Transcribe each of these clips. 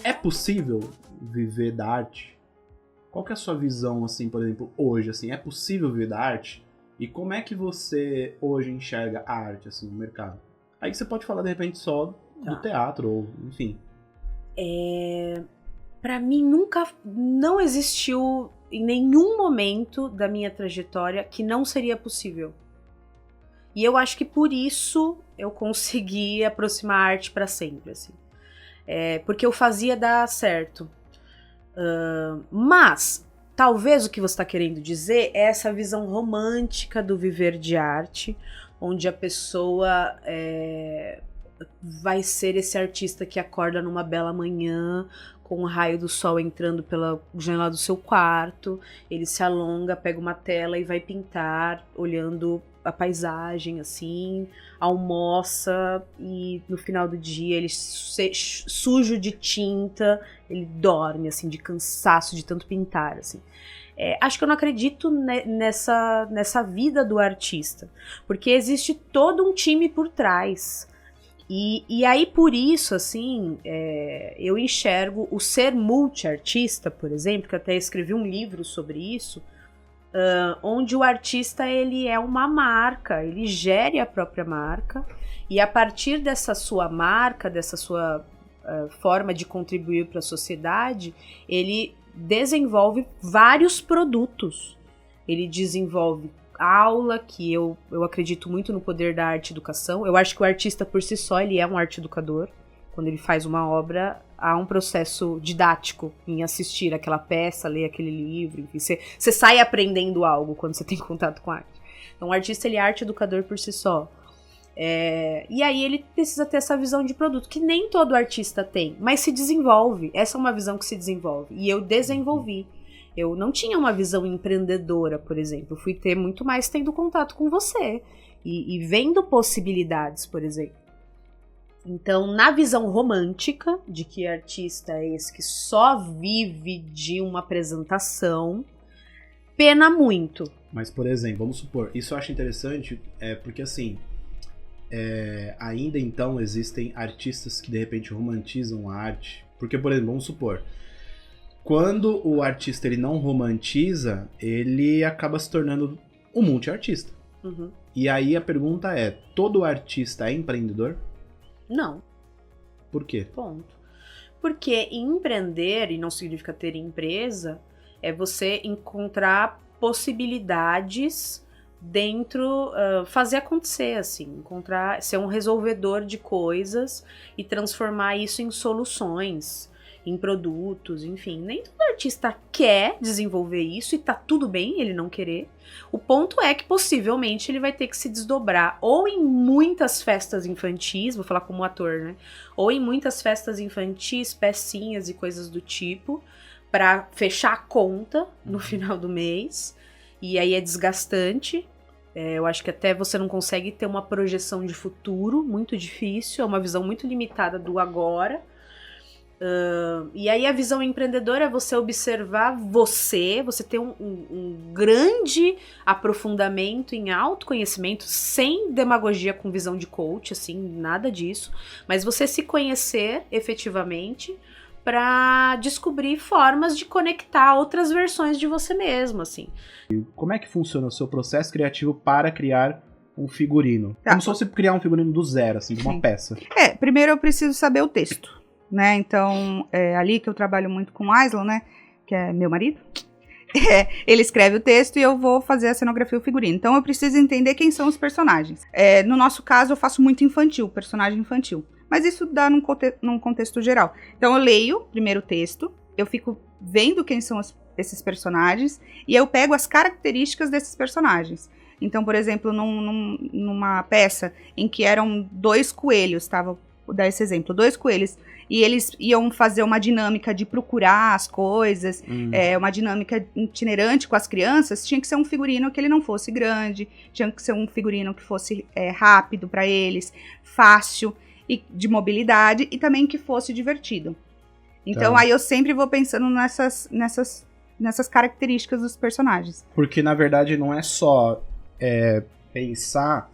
É possível viver da arte? Qual que é a sua visão, assim, por exemplo, hoje, assim, é possível viver da arte? E como é que você hoje enxerga a arte, assim, no mercado? Aí você pode falar, de repente, só do teatro, ou enfim. Pra mim, não existiu em nenhum momento da minha trajetória que não seria possível. E eu acho que por isso eu consegui aproximar a arte pra sempre, assim. Porque eu fazia dar certo. Mas, talvez o que você está querendo dizer é essa visão romântica do viver de arte, onde a pessoa vai ser esse artista que acorda numa bela manhã, com o raio do sol entrando pela janela do seu quarto, ele se alonga, pega uma tela e vai pintar, olhando a paisagem, assim, almoça e no final do dia ele sujo de tinta, ele dorme, assim, de cansaço de tanto pintar, assim. Acho que eu não acredito nessa vida do artista, porque existe todo um time por trás. E aí, por isso, assim, eu enxergo o ser multiartista, por exemplo, que eu até escrevi um livro sobre isso, onde o artista, ele é uma marca, ele gere a própria marca, e a partir dessa sua marca, dessa sua forma de contribuir para a sociedade, ele desenvolve vários produtos. Ele desenvolve aula, que eu acredito muito no poder da arte educação. Eu acho que o artista por si só, ele é um arte educador. Quando ele faz uma obra, há um processo didático em assistir aquela peça, ler aquele livro, enfim, você sai aprendendo algo quando você tem contato com arte. Então o artista, ele é arte educador por si só. E aí ele precisa ter essa visão de produto, que nem todo artista tem, mas se desenvolve. Essa é uma visão que se desenvolve, e eu desenvolvi. Eu não tinha uma visão empreendedora, por exemplo. Eu fui ter muito mais tendo contato com você e vendo possibilidades, por exemplo. Então, na visão romântica de que artista é esse que só vive de uma apresentação, pena muito. Mas, por exemplo, vamos supor, isso eu acho interessante, porque assim, ainda então existem artistas que de repente romantizam a arte. Porque, por exemplo, vamos supor, quando o artista ele não romantiza, ele acaba se tornando um multiartista. Uhum. E aí a pergunta é, todo artista é empreendedor? Não. Por quê? Ponto. Porque empreender, e não significa ter empresa, é você encontrar possibilidades dentro, fazer acontecer, assim, ser um resolvedor de coisas e transformar isso em soluções, em produtos, enfim. Nem todo artista quer desenvolver isso e tá tudo bem ele não querer. O ponto é que possivelmente ele vai ter que se desdobrar ou em muitas festas infantis, vou falar como ator, né? Ou em muitas festas infantis, pecinhas e coisas do tipo, pra fechar a conta no final do mês. E aí é desgastante. Eu acho que até você não consegue ter uma projeção de futuro, muito difícil, é uma visão muito limitada do agora. E aí a visão empreendedora é você observar você ter um grande aprofundamento em autoconhecimento, sem demagogia com visão de coach, assim, nada disso, mas você se conhecer efetivamente para descobrir formas de conectar outras versões de você mesmo, assim. Como é que funciona o seu processo criativo para criar um figurino? Como se fosse criar um figurino do zero, assim, de uma peça. Primeiro eu preciso saber o texto, né? Então, ali que eu trabalho muito com o Aislan, né? Que é meu marido. Ele escreve o texto e eu vou fazer a cenografia e o figurino. Então eu preciso entender quem são os personagens. No nosso caso, eu faço muito infantil, personagem infantil. Mas isso dá num contexto geral. Então eu leio primeiro o texto, eu fico vendo quem são esses personagens e eu pego as características desses personagens. Então, por exemplo, numa peça em que eram 2 coelhos, vou dar esse exemplo, 2 coelhos, e eles iam fazer uma dinâmica de procurar as coisas, uma dinâmica itinerante com as crianças, tinha que ser um figurino que ele não fosse grande, tinha que ser um figurino que fosse rápido para eles, fácil, e de mobilidade, e também que fosse divertido. Então aí eu sempre vou pensando nessas características dos personagens. Porque na verdade não é só pensar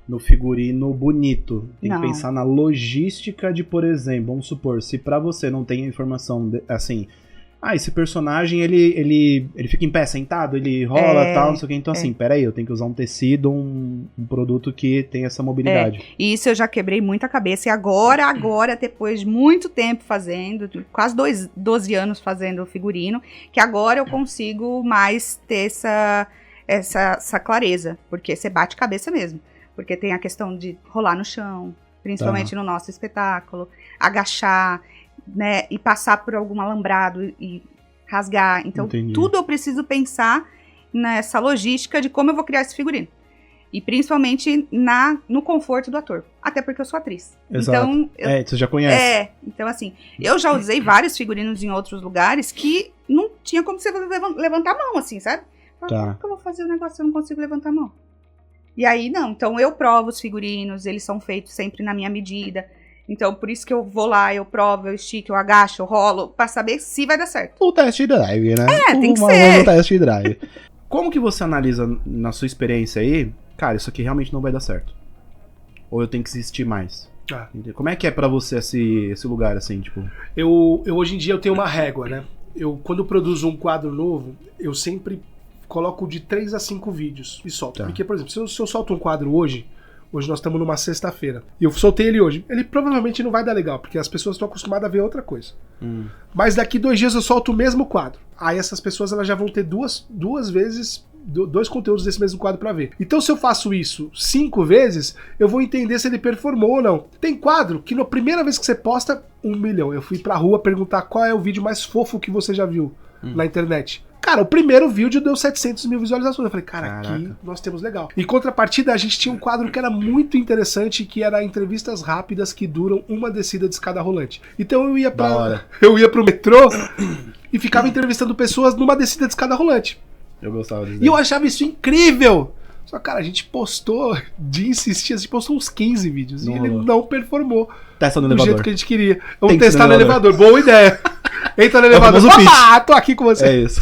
no figurino bonito. Tem Não. que pensar na logística de, por exemplo, vamos supor, se pra você não tem a informação assim, esse personagem ele fica em pé, sentado, ele rola tal, não sei o que. Então assim, peraí, eu tenho que usar um tecido, um produto que tem essa mobilidade. E isso eu já quebrei muita cabeça. E agora, depois de muito tempo fazendo, quase 12 anos fazendo figurino, que agora eu consigo mais ter essa clareza. Porque você bate cabeça mesmo. Porque tem a questão de rolar no chão, principalmente no nosso espetáculo, agachar, né, e passar por algum alambrado e rasgar. Então, tudo eu preciso pensar nessa logística de como eu vou criar esse figurino. E principalmente no conforto do ator. Até porque eu sou atriz. Exato. Então, você já conhece. Então assim, eu já usei vários figurinos em outros lugares que não tinha como você levantar a mão, assim, sabe? Como que eu vou fazer o negócio se eu não consigo levantar a mão? E aí, não. Então, eu provo os figurinos, eles são feitos sempre na minha medida. Então, por isso que eu vou lá, eu provo, eu estico, eu agacho, eu rolo, pra saber se vai dar certo. O test drive, né? Tem que ser. O test drive. Como que você analisa, na sua experiência aí, cara, isso aqui realmente não vai dar certo? Ou eu tenho que insistir mais? Como é que é pra você esse lugar, assim, tipo... Eu hoje em dia, eu tenho uma régua, né? Quando eu produzo um quadro novo, eu sempre coloco de 3 a 5 vídeos e solto. Porque, por exemplo, se eu solto um quadro hoje nós estamos numa sexta-feira, e eu soltei ele hoje, ele provavelmente não vai dar legal, porque as pessoas estão acostumadas a ver outra coisa. Mas daqui 2 dias eu solto o mesmo quadro. Aí essas pessoas elas já vão ter duas vezes 2 conteúdos desse mesmo quadro pra ver. Então se eu faço isso 5 vezes, eu vou entender se ele performou ou não. Tem quadro que na primeira vez que você posta, 1 milhão. Eu fui pra rua perguntar qual é o vídeo mais fofo que você já viu na internet. Cara, o primeiro vídeo deu 700 mil visualizações. Eu falei, caraca, aqui nós temos legal. Em contrapartida, a gente tinha um quadro que era muito interessante, que era entrevistas rápidas que duram uma descida de escada rolante. Então eu ia pro metrô e ficava entrevistando pessoas numa descida de escada rolante. Eu gostava disso. E eu achava isso incrível. Só, cara, a gente postou, de insistir, a gente postou uns 15 vídeos e ele não performou Testa no do elevador. jeito que a gente queria. Vamos testar no elevador. Boa ideia. Entra no elevador. Opa, tô aqui com você. É isso.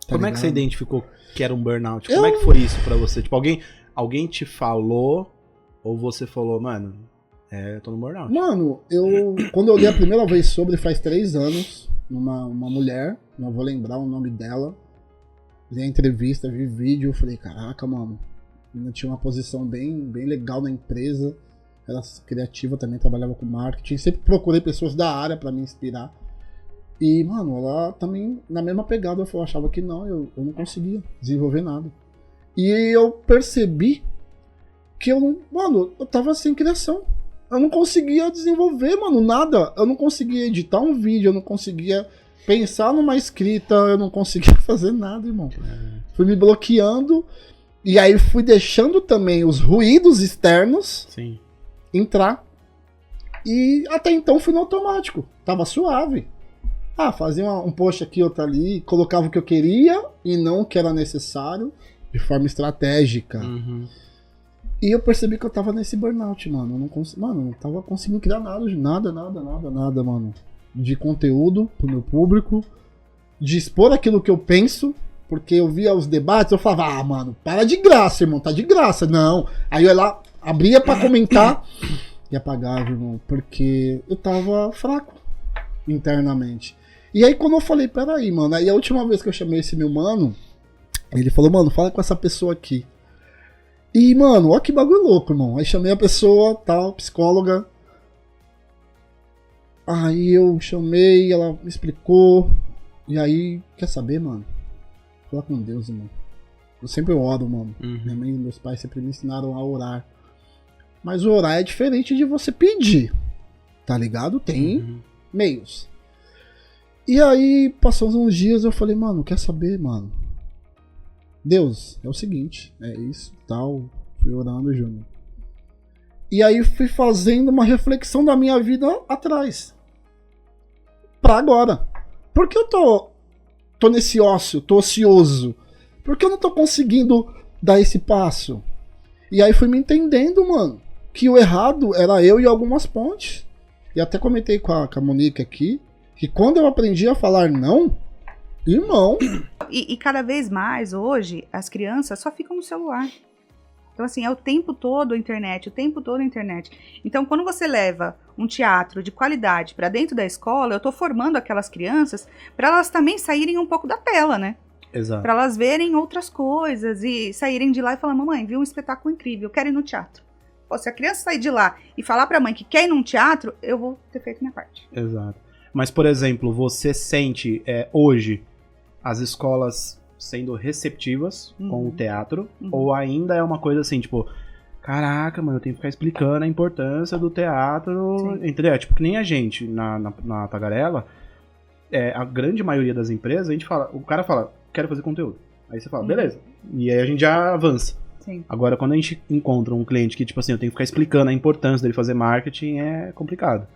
Como é que você identificou que era um burnout? Como é que foi isso pra você? Tipo, alguém te falou ou você falou, mano, eu tô no burnout? Mano, quando eu li a primeira vez sobre, faz 3 anos, uma mulher, não vou lembrar o nome dela, li a entrevista, vi vídeo, falei, caraca, mano, ainda tinha uma posição bem legal na empresa, era criativa também, trabalhava com marketing, sempre procurei pessoas da área pra me inspirar. E, mano, ela também, na mesma pegada, eu achava que não, eu não conseguia desenvolver nada. E eu percebi que eu tava sem criação. Eu não conseguia desenvolver, mano, nada. Eu não conseguia editar um vídeo, eu não conseguia pensar numa escrita, eu não conseguia fazer nada, irmão. Fui me bloqueando, e aí fui deixando também os ruídos externos entrar. E até então fui no automático, tava suave. Fazia um post aqui, outro ali, colocava o que eu queria e não o que era necessário, de forma estratégica. E eu percebi que eu tava nesse burnout, mano. Eu não tava conseguindo criar nada, mano. De conteúdo pro meu público, de expor aquilo que eu penso, porque eu via os debates, eu falava, mano, para de graça, irmão, tá de graça. Não. Aí eu ia lá, abria pra comentar e apagava, irmão, porque eu tava fraco internamente. E aí quando eu falei, peraí, mano, aí a última vez que eu chamei esse meu mano, ele falou, mano, fala com essa pessoa aqui. E, mano, ó que bagulho louco, irmão. Aí chamei a pessoa, tal, psicóloga. Aí eu chamei, ela me explicou. E aí, quer saber, mano? Fala com Deus, irmão. Eu sempre oro, mano. Minha mãe e meus pais sempre me ensinaram a orar. Mas orar é diferente de você pedir. Tá ligado? Tem meios. E aí, passados uns dias, eu falei, mano, quer saber, mano? Deus, é o seguinte, é isso, tal. Fui orando, Júnior. E aí fui fazendo uma reflexão da minha vida atrás. Pra agora. Por que eu tô nesse ócio, tô ocioso? Por que eu não tô conseguindo dar esse passo? E aí fui me entendendo, mano, que o errado era eu e algumas pontes. E até comentei com a Monique aqui, Que quando eu aprendi a falar não, irmão, E cada vez mais, hoje, as crianças só ficam no celular. Então, assim, é o tempo todo a internet, o tempo todo a internet. Então, quando você leva um teatro de qualidade para dentro da escola, eu tô formando aquelas crianças para elas também saírem um pouco da tela, né? Exato. Para elas verem outras coisas e saírem de lá e falar, mamãe, viu um espetáculo incrível, eu quero ir no teatro. Pô, se a criança sair de lá e falar pra mãe que quer ir num teatro, eu vou ter feito minha parte. Exato. Mas, por exemplo, você sente hoje as escolas sendo receptivas com o teatro? Ou ainda é uma coisa assim, tipo, caraca, mano, eu tenho que ficar explicando a importância do teatro, Sim. entendeu? Tipo, que nem a gente na Tagarela, a grande maioria das empresas, a gente fala, o cara fala, quero fazer conteúdo. Aí você fala, beleza. E aí a gente já avança. Sim. Agora, quando a gente encontra um cliente que, tipo assim, eu tenho que ficar explicando a importância dele fazer marketing, é complicado.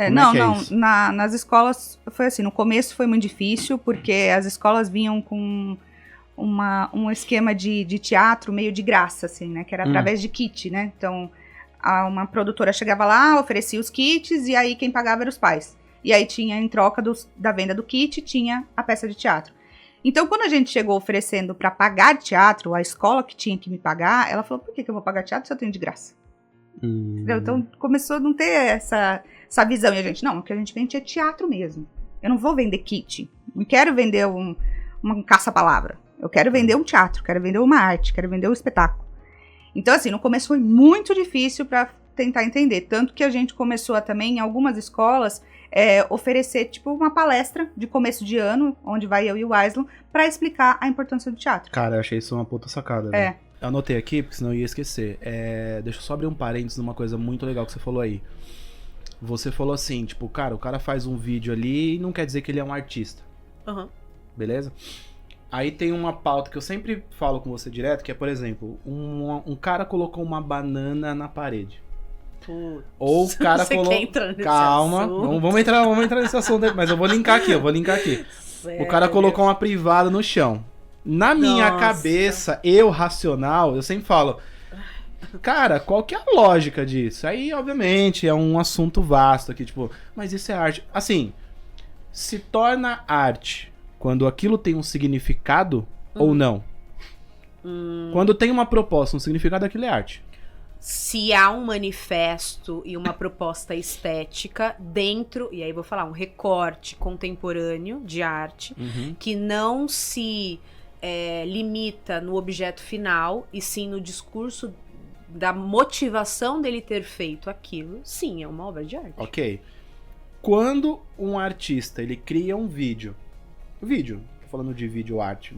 Isso? Nas escolas foi assim, no começo foi muito difícil, porque as escolas vinham com um esquema de teatro meio de graça, assim, né, que era através de kit, né, então uma produtora chegava lá, oferecia os kits, e aí quem pagava eram os pais, e aí tinha, em troca da venda do kit, tinha a peça de teatro. Então, quando a gente chegou oferecendo para pagar teatro, a escola que tinha que me pagar, ela falou, por que eu vou pagar teatro se eu tenho de graça? Então começou a não ter essa visão. E a gente, não, o que a gente vende é teatro mesmo. Eu não vou vender kit. Não quero vender uma caça-palavra. Eu quero vender um teatro, quero vender uma arte, quero vender um espetáculo. Então, assim, no começo foi muito difícil para tentar entender. Tanto que a gente começou a também, em algumas escolas, oferecer, tipo, uma palestra de começo de ano, onde vai eu e o Aislan, para explicar a importância do teatro. Cara, eu achei isso uma puta sacada. Né? Eu anotei aqui, porque senão eu ia esquecer. Deixa eu só abrir um parênteses numa coisa muito legal que você falou aí. Você falou assim, tipo, cara, o cara faz um vídeo ali e não quer dizer que ele é um artista. Beleza? Aí tem uma pauta que eu sempre falo com você direto, que é, por exemplo, um cara colocou uma banana na parede. Putz, ou o cara colocou... Calma, vamos entrar nesse assunto, mas eu vou linkar aqui. Sério? O cara colocou uma privada no chão. Na minha cabeça, racional, eu sempre falo, cara, qual que é a lógica disso? Aí, obviamente, é um assunto vasto aqui, tipo, mas isso é arte. Assim, se torna arte quando aquilo tem um significado ou não? Quando tem uma proposta, um significado, aquilo é arte. Se há um manifesto e uma proposta estética dentro, e aí vou falar, um recorte contemporâneo de arte, que não se limita no objeto final, e sim no discurso da motivação dele ter feito aquilo, sim, é uma obra de arte. Ok. Quando um artista, ele cria um vídeo, tô falando de vídeo arte,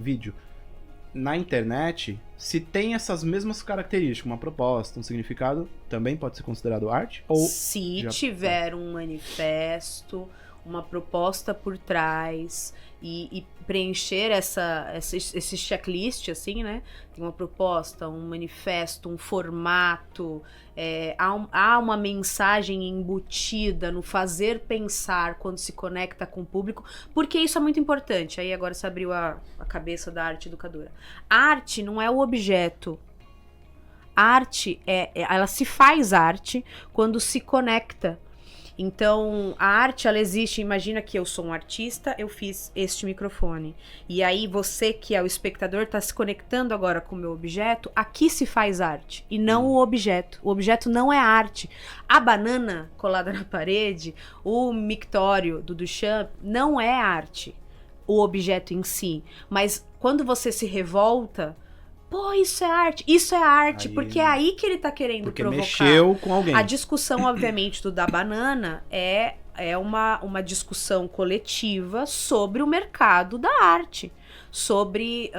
na internet, se tem essas mesmas características, uma proposta, um significado, também pode ser considerado arte? Ou se tiver um manifesto, uma proposta por trás e preencher esse checklist, assim, né? Tem uma proposta, um manifesto, um formato, há uma mensagem embutida no fazer pensar quando se conecta com o público, porque isso é muito importante. Aí agora você abriu a cabeça da arte educadora. A arte não é o objeto. A arte, ela se faz arte quando se conecta. Então, a arte, ela existe, imagina que eu sou um artista, eu fiz este microfone. E aí, você que é o espectador, está se conectando agora com o meu objeto, aqui se faz arte, e não o objeto. O objeto não é arte. A banana colada na parede, o mictório do Duchamp, não é arte, o objeto em si. Mas, quando você se revolta... Pô, isso é arte, aí, porque é aí que ele tá querendo provocar. Mexeu com alguém. A discussão, obviamente, da banana é uma discussão coletiva sobre o mercado da arte. Sobre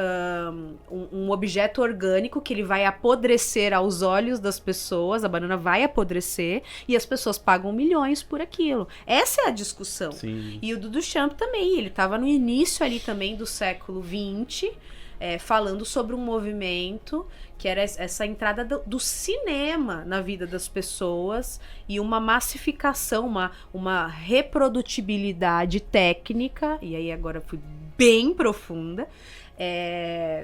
um objeto orgânico que ele vai apodrecer aos olhos das pessoas, a banana vai apodrecer e as pessoas pagam milhões por aquilo. Essa é a discussão. Sim. E o Duchamp também, ele tava no início ali também do século XX, falando sobre um movimento que era essa entrada do cinema na vida das pessoas e uma massificação, uma reprodutibilidade técnica, e aí agora fui bem profunda,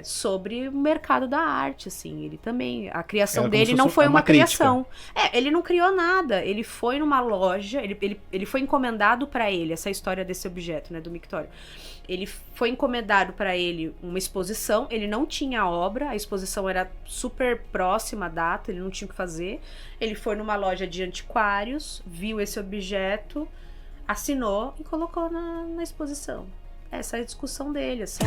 sobre o mercado da arte, assim. Ele também, a criação Era como dele se não fosse foi uma uma crítica. criação. Ele não criou nada. Ele foi numa loja, ele foi encomendado para ele, essa história desse objeto, né, do mictório. Ele foi encomendado para ele uma exposição, ele não tinha obra, a exposição era super próxima à data, ele não tinha o que fazer. Ele foi numa loja de antiquários, viu esse objeto, assinou e colocou na exposição. Essa é a discussão dele, assim.